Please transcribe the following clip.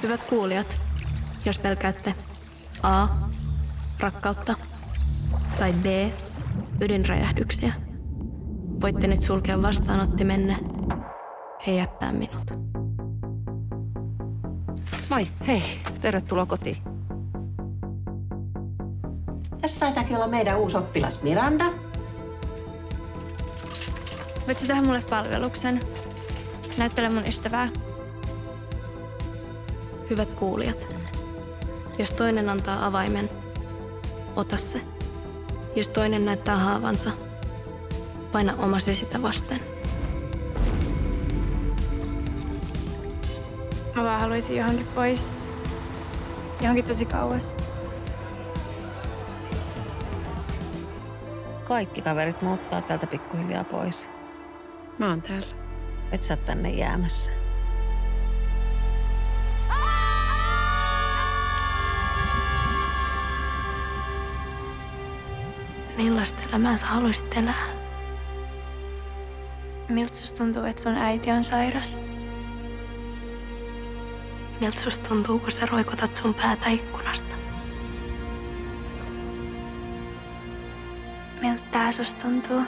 Hyvät kuulijat, jos pelkäätte A. Rakkautta tai B. Ydinräjähdyksiä, voitte nyt sulkea vastaanottimenne ja jättää minut. Moi, hei, tervetuloa kotiin. Tässä taitaakin olla meidän uusi oppilas Miranda. Voitko tehdä mulle palveluksen? Näyttele mun ystävää. Hyvät kuulijat, jos toinen antaa avaimen, ota se. Jos toinen näyttää haavansa, paina omasi sitä vasten. Mä vaan haluaisin johonkin pois. Johonkin tosi kauas. Kaikki kaverit muuttaa täältä pikkuhiljaa pois. Mä oon täällä. Et sä oot tänne jäämässä. Millaista elämää sä haluaisit elää? Miltä susta tuntuu, että sun äiti on sairas? Miltä susta tuntuu, kun sä roikotat sun päätä ikkunasta? Miltä tää susta tuntuu?